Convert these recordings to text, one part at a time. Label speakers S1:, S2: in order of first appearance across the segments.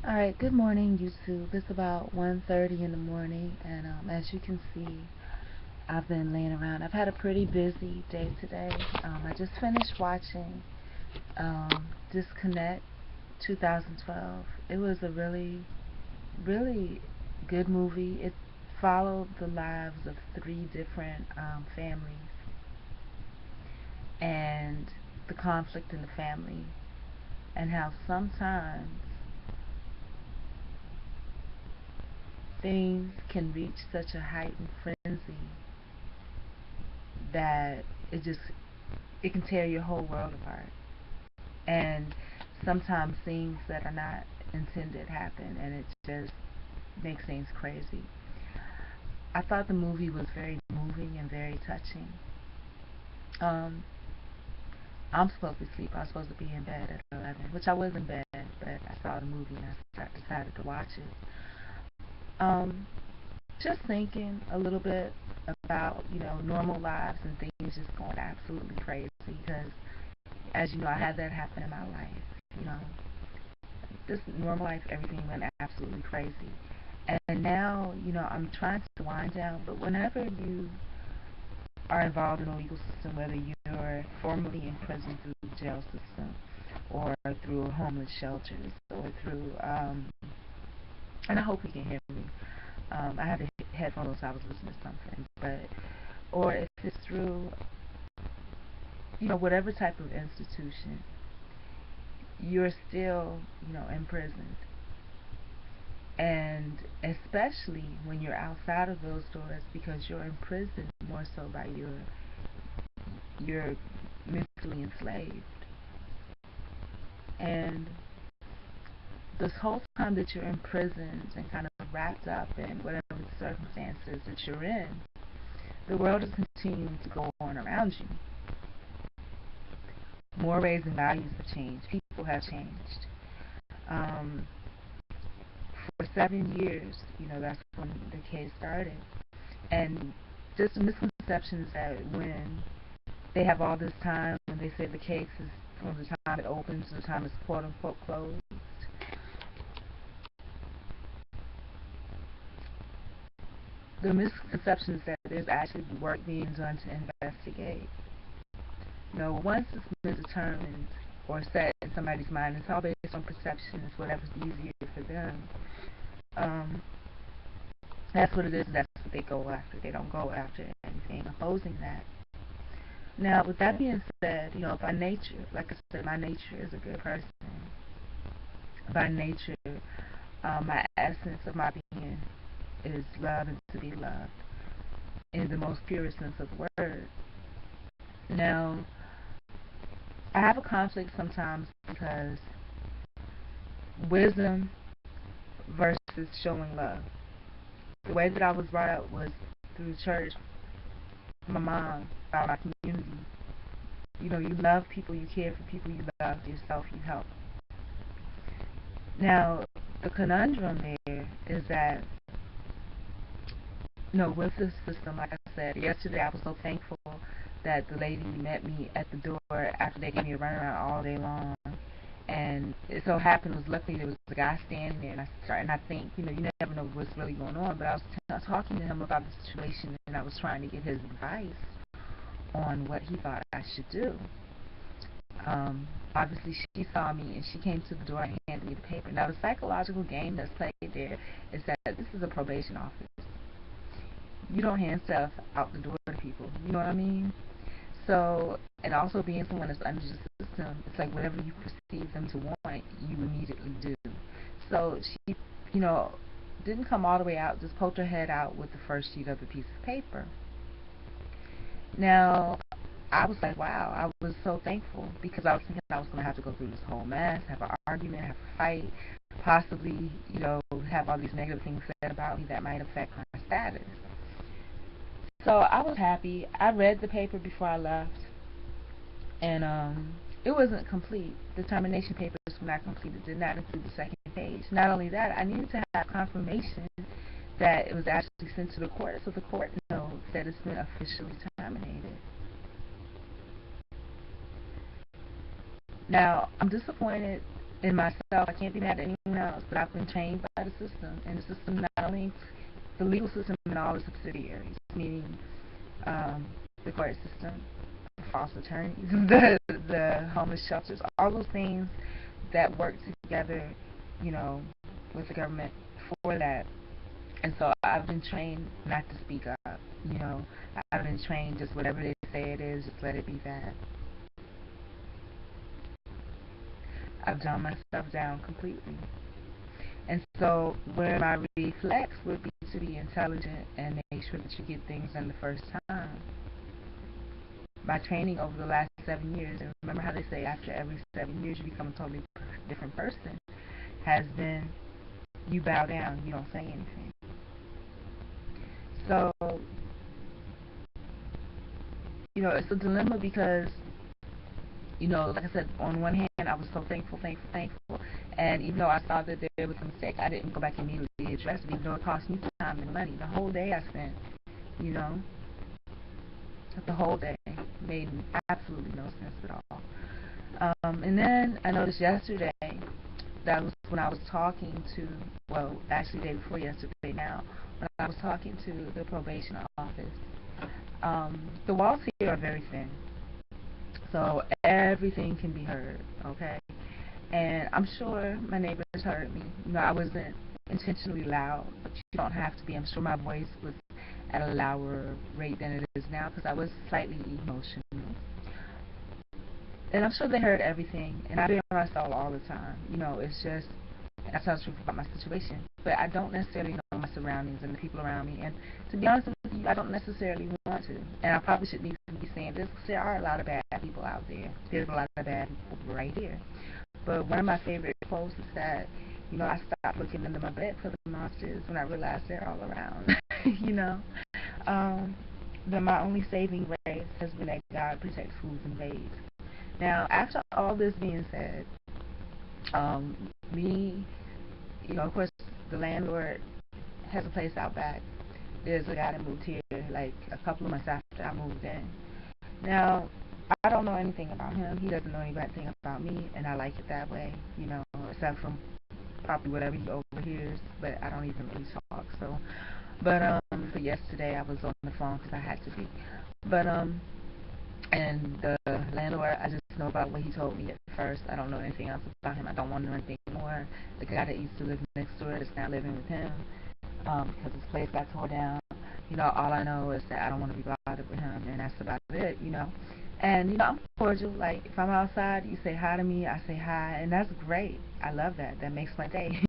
S1: Alright, good morning YouTube. It's about 1:30 in the morning and as you can see, I've been laying around. I've had a pretty busy day today. I just finished watching Disconnect 2012. It was a really good movie. It followed the lives of three different families and the conflict in the family and how sometimes things can reach such a heightened frenzy that it can tear your whole world apart. And sometimes things that are not intended happen, and it just makes things crazy. I thought the movie was very moving and very touching. Um, I'm supposed to be asleep. I was supposed to be in bed at 11, which I was in bed, but I saw the movie and I decided to watch it. Um, just thinking a little bit about normal lives and things just going absolutely crazy because, as you know, I had that happen in my life. You know, this normal life, everything went absolutely crazy. And now, I'm trying to wind down, but whenever you are involved in the legal system, whether you're formerly in prison through the jail system, or through homeless shelters, or through, and I hope you can hear me. I had the headphones, so I was listening to something, but, or if it's through, whatever type of institution, you're still, imprisoned. And especially when you're outside of those doors, because you're imprisoned more so by you're mentally enslaved. And this whole time that you're imprisoned and kind of wrapped up in whatever the circumstances that you're in, the world is continuing to go on around you. Mores and values have changed. People have changed. Um, for 7 years, that's when the case started. And just misconceptions that when they have all this time, when they say the case is from the time it opens to the time it's quote unquote closed, the misconception is that there's actually work being done to investigate. Once it's been determined or set in somebody's mind, it's all based on perception. It's whatever's easier for them. Um, that's what it is. That's what they go after. They don't go after anything opposing that. Now, with that being said, by nature, like I said, my nature is a good person. By nature, my essence of my being is love and to be loved in the most purest sense of the word. Now, I have a conflict sometimes because wisdom versus showing love. The way that I was brought up was through church, my mom, by my community. You love people, you care for people, you love yourself, you help. Now, the conundrum there is that, with this system, like I said, yesterday I was so thankful that the lady met me at the door after they gave me a runaround all day long. And it so happened, was luckily there was a guy standing there, and I think, you never know what's really going on, but I was talking to him about the situation, and I was trying to get his advice on what he thought I should do. Obviously, she saw me and she came to the door and handed me the paper. Now, the psychological game that's played there is that this is a probation office. You don't hand stuff out the door to people. You know what I mean? So, and also being someone that's under the system, it's like whatever you perceive them to want, you immediately do. So she, you know, didn't come all the way out, just poked her head out with the first sheet of the piece of paper. Now, I was like, wow, I was so thankful because I was thinking I was going to have to go through this whole mess, have an argument, have a fight, possibly, have all these negative things said about me that might affect my status. So I was happy. I read the paper before I left, and it wasn't complete. The termination papers were not completed. Did not include the second page. Not only that, I needed to have confirmation that it was actually sent to the court, so the court knows that it's been officially terminated. Now, I'm disappointed in myself, I can't be mad at anyone else, but I've been trained by the system, and the system not only the legal system and all the subsidiaries, meaning the court system, the false attorneys, the homeless shelters, all those things that work together, you know, with the government for that. And so I've been trained not to speak up. You know, I've been trained just whatever they say it is, just let it be that. I've dumbed myself down completely. And so where my reflex would be to be intelligent and make sure that you get things done the first time. My training over the last 7 years, and remember how they say after every 7 years you become a totally different person, has been you bow down, you don't say anything. So, you know, it's a dilemma because, you know, like I said, on one hand, I was so thankful, and even though I saw that there was a mistake, I didn't go back and immediately address it, even though it cost me time and money. The whole day I spent, you know, the whole day made absolutely no sense at all. And then I noticed yesterday, that was when I was talking to, well, actually the day before yesterday now, when I was talking to the probation office. The walls here are very thin, so everything can be heard, okay? And I'm sure my neighbors heard me. You know, I wasn't intentionally loud, but you don't have to be. I'm sure my voice was at a louder rate than it is now because I was slightly emotional. And I'm sure they heard everything, and I be on myself all the time. You know, it's just, I tell the truth about my situation, but I don't necessarily know my surroundings and the people around me. And to be honest with you, I don't necessarily want to. And I probably shouldn't even be saying this because there are a lot of bad people out there. There's a lot of bad people right here. But one of my favorite quotes is that, you know, I stopped looking under my bed for the monsters when I realized they're all around. You know, um, my only saving grace has been that God protects fools and babes. Now, after all this being said, me, you know, of course, the landlord has a place out back. There's a guy that moved here like a couple of months after I moved in. Now, I don't know anything about him. He doesn't know anything about me, and I like it that way, you know, except from probably whatever he overhears, but I don't even really talk, so. But yesterday I was on the phone because I had to be. But, and the landlord, I just know about what he told me at first. I don't know anything else about him. I don't want to know anything more. The guy that used to live next door is now living with him because his place got torn down. You know, all I know is that I don't want to be bothered with him, and that's about it, you know. And, you know, I'm cordial. Like, if I'm outside, you say hi to me, I say hi, and that's great. I love that. That makes my day.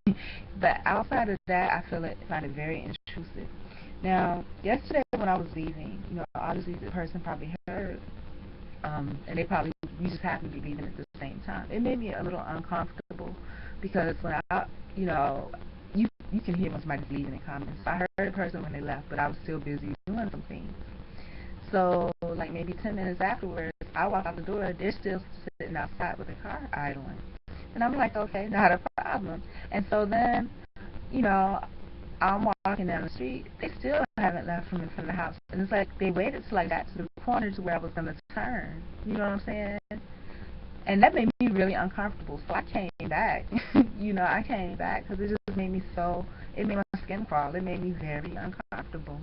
S1: But outside of that, I find it very intrusive. Now, yesterday when I was leaving, you know, obviously the person probably heard, and they probably, we just happened to be leaving at the same time. It made me a little uncomfortable because when you know, you can hear when somebody's leaving in comments. So I heard a person when they left, but I was still busy doing some things. So, like maybe 10 minutes afterwards, I walk out the door, they're still sitting outside with the car idling. And I'm like, okay, not a problem. And so then, you know, I'm walking down the street, they still haven't left from in front of the house. And it's like they waited till I got to the corner to where I was going to turn. You know what I'm saying? And that made me really uncomfortable. So I came back. You know, I came back because it just made me it made my skin crawl. It made me very uncomfortable.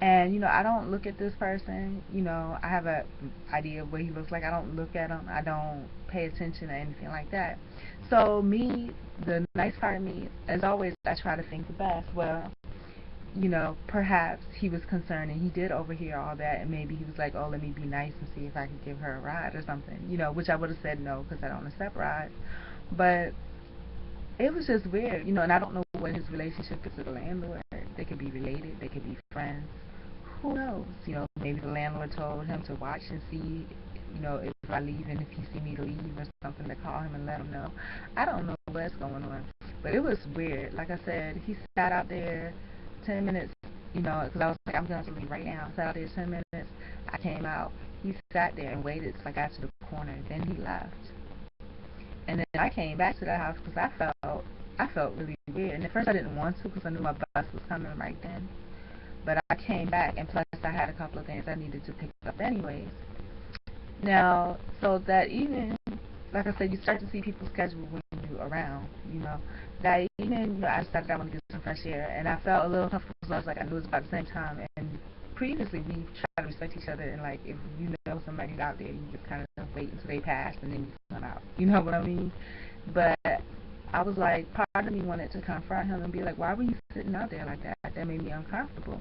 S1: And, you know, I don't look at this person. You know, I have a idea of what he looks like. I don't look at him. I don't pay attention or anything like that. So me, the nice part of me, as always, I try to think the best. Well, you know, perhaps he was concerned and he did overhear all that, and maybe he was like, oh, let me be nice and see if I could give her a ride or something, you know, which I would have said no because I don't accept rides. But it was just weird, you know, and I don't know what his relationship is with the landlord. They could be related, they could be friends. Who knows? You know, maybe the landlord told him to watch and see, you know, if I leave and if he see me leave or something, to call him and let him know. I don't know what's going on. But it was weird. Like I said, he sat out there 10 minutes, you know, because I was like, I'm going to leave right now. I sat out there 10 minutes. I came out. He sat there and waited till I got to the corner. Then he left. And then I came back to the house because I felt really weird. And at first I didn't want to because I knew my bus was coming right then. But I came back, and plus I had a couple of things I needed to pick up anyways. Now, so that evening, like I said, you start to see people's schedule when around, you know. That even, you know, I decided I want to get some fresh air, and I felt a little comfortable, so I was like, I knew it was about the same time, and previously we tried to respect each other, and like, if you know somebody's out there, you just kind of wait until they pass, and then you come out, you know what I mean? But I was like, part of me wanted to confront him and be like, why were you sitting out there like that? That made me uncomfortable.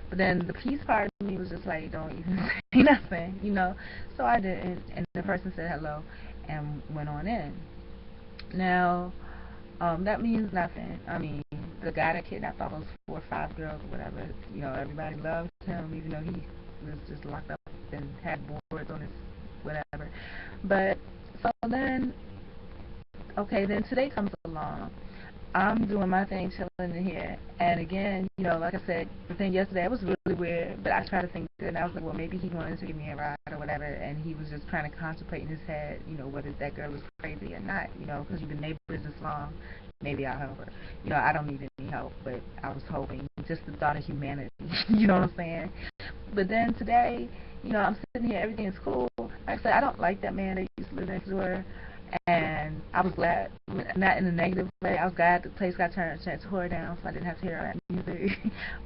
S1: But then the peace part of me was just like, don't even say nothing, you know. So I didn't, and the person said hello and went on in. Now, that means nothing. I mean, the guy that kidnapped all those 4 or 5 girls or whatever, you know, everybody loved him, even though he was just locked up and had boards on his whatever. But so then, okay, then today comes along. I'm doing my thing, chilling in here, and again, you know, like I said, the thing yesterday it was really weird. But I tried to think, and I was like, well, maybe he wanted to give me a ride or whatever, and he was just trying to contemplate in his head, you know, whether that girl was crazy or not, you know, because you've been neighbors this long, maybe I'll help her. You know, I don't need any help, but I was hoping, just the thought of humanity, you know what I'm saying? But then today, you know, I'm sitting here, everything is cool. Like I said, I don't like that man that used to live next door. And I was glad, not in a negative way, I was glad the place got tore down so I didn't have to hear that music.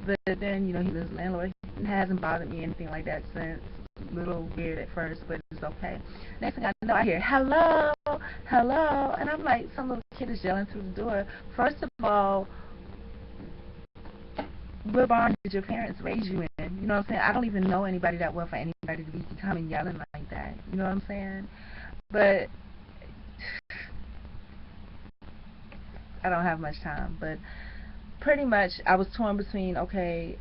S1: But then, you know, he was a landlord. It hasn't bothered me anything like that since. A little weird at first, but it's okay. Next thing I know, I hear, hello, hello. And I'm like, some little kid is yelling through the door. First of all, what barn did your parents raise you in? You know what I'm saying? I don't even know anybody that well for anybody to be coming yelling like that. You know what I'm saying? But I don't have much time, but pretty much I was torn between, okay,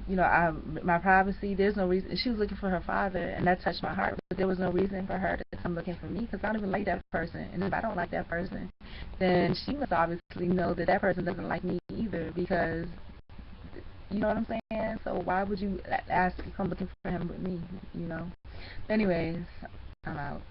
S1: you know, my privacy, there's no reason. She was looking for her father, and that touched my heart, but there was no reason for her to come looking for me, because I don't even like that person. And if I don't like that person, then she must obviously know that that person doesn't like me either, because, you know what I'm saying? So why would you ask to come looking for him with me, you know? Anyways, I'm out.